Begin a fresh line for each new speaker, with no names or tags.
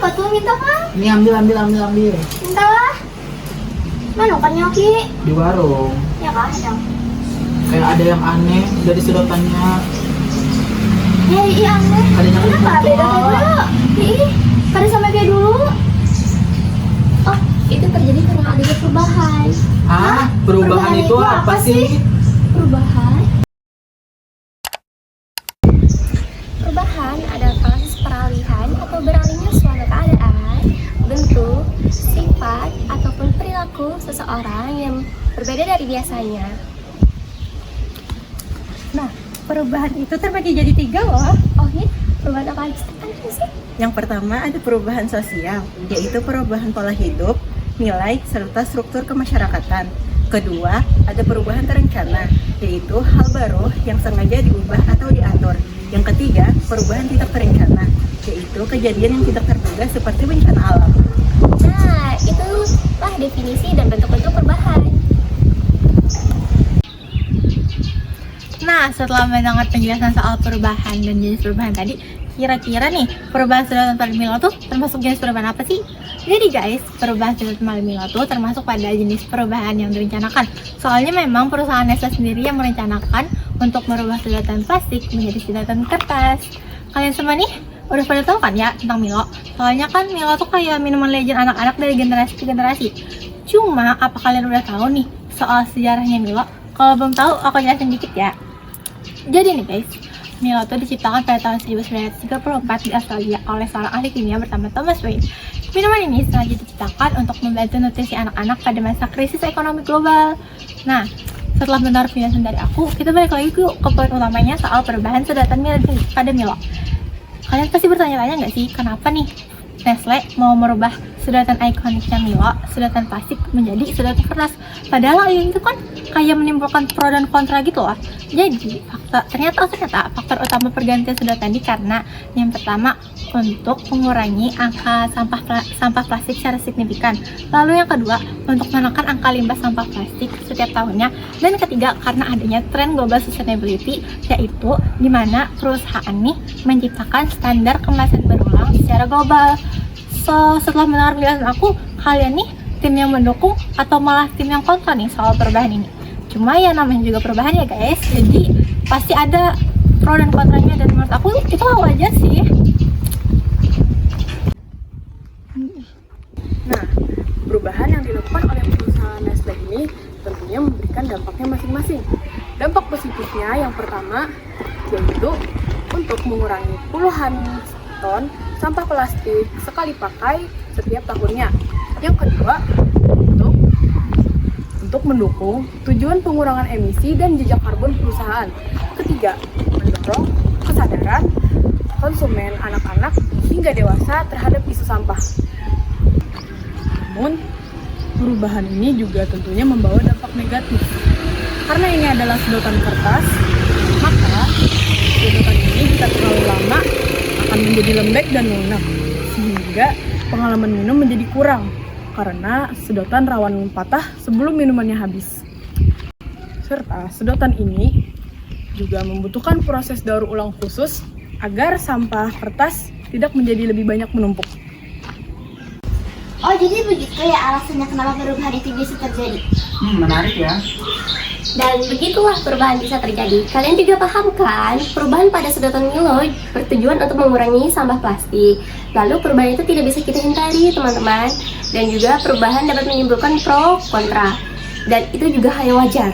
Apa tuh minta kan?
Ini ambil.
Minta lah. Mana kan nyoki?
Di warung.
Ya kan, yang.
Kayak ada yang aneh dari sedotannya.
Ya iya aneh.
Adanya kan
Kenapa beda kayak dulu? Ih, pada sama kayak dulu. Oh, itu terjadi karena adanya perubahan.
Hah? Perubahan itu apa sih?
Perubahan? Perubahan adalah proses peralihan atau beralihnya suatu keadaan, bentuk, sifat, ataupun perilaku seseorang yang berbeda dari biasanya.
Nah, perubahan itu terbagi jadi 3 loh.
Oh iya? Perubahan apa aja sih?
Yang pertama ada perubahan sosial, yaitu perubahan pola hidup, nilai, serta struktur kemasyarakatan. Kedua, ada perubahan terencana, yaitu hal baru yang sengaja diubah atau diatur. Yang ketiga, perubahan tidak terencana, yaitu kejadian yang tidak terduga seperti bencana alam.
Nah, itulah definisi dan bentuk-bentuk perubahan.
Nah, setelah mendengar penjelasan soal perubahan dan jenis perubahan tadi, kira-kira nih, perubahan sedotan pada Milo tuh termasuk jenis perubahan apa sih? Jadi guys, perubahan sedotan pada Milo tuh termasuk pada jenis perubahan yang direncanakan. Soalnya memang perusahaan Nestle sendiri yang merencanakan untuk merubah sedotan plastik menjadi sedotan kertas. Kalian semua nih, udah pada tahu kan ya tentang Milo? Soalnya kan Milo tuh kayak minuman legend anak-anak dari generasi ke generasi. Cuma, apa kalian udah tahu nih soal sejarahnya Milo? Kalau belum tahu, aku jelasin dikit ya. Jadi nih guys, Milo tuh diciptakan pada tahun 1934 di Australia oleh seorang ahli kimia bernama Thomas Wayne. Minuman ini sengaja diciptakan untuk membantu nutrisi anak-anak pada masa krisis ekonomi global. Nah, setelah mendengar penjelasan dari aku, kita balik lagi ke poin utamanya soal perubahan sedotan pada Milo. Kalian pasti bertanya-tanya nggak sih, kenapa nih Nestle mau merubah sedotan ikoniknya Milo, sedotan plastik menjadi sedotan kertas? Padahal itu kan kayak menimbulkan pro dan kontra gitu loh. Jadi ternyata faktor utama pergantian sedotan ini karena yang pertama untuk mengurangi angka sampah plastik secara signifikan. Lalu yang kedua untuk menekan angka limbah sampah plastik setiap tahunnya. Dan ketiga karena adanya tren global sustainability, yaitu di mana perusahaan nih menciptakan standar kemasan berulang secara global. So, setelah mendengar penjelasan aku, kalian nih tim yang mendukung atau malah tim yang kontra nih soal perubahan ini? Cuma ya namanya juga perubahan ya guys, jadi pasti ada pro dan kontranya, dan menurut aku itu wajar sih.
Nah, perubahan yang dilakukan oleh perusahaan Nestle ini tentunya memberikan dampaknya masing-masing. Dampak positifnya yang pertama yaitu untuk mengurangi puluhan ton sampah plastik sekali pakai setiap tahunnya. Yang kedua, untuk mendukung tujuan pengurangan emisi dan jejak karbon perusahaan. Ketiga, mendorong kesadaran konsumen anak-anak hingga dewasa terhadap isu sampah. Namun, perubahan ini juga tentunya membawa dampak negatif. Karena ini adalah sedotan kertas, maka sedotan ini jika terlalu lama akan menjadi lembek dan lunak, sehingga pengalaman minum menjadi kurang. Karena sedotan rawan patah sebelum minumannya habis. Serta sedotan ini juga membutuhkan proses daur ulang khusus agar sampah kertas tidak menjadi lebih banyak menumpuk.
Oh, jadi begitu ya alasannya kenapa perubahan itu bisa terjadi.
Menarik ya.
Dan begitulah perubahan bisa terjadi. Kalian juga paham kan? Perubahan pada sedotan Milo bertujuan untuk mengurangi sampah plastik. Lalu perubahan itu tidak bisa kita hindari, teman-teman. Dan juga perubahan dapat menimbulkan pro kontra. Dan itu juga hal yang wajar.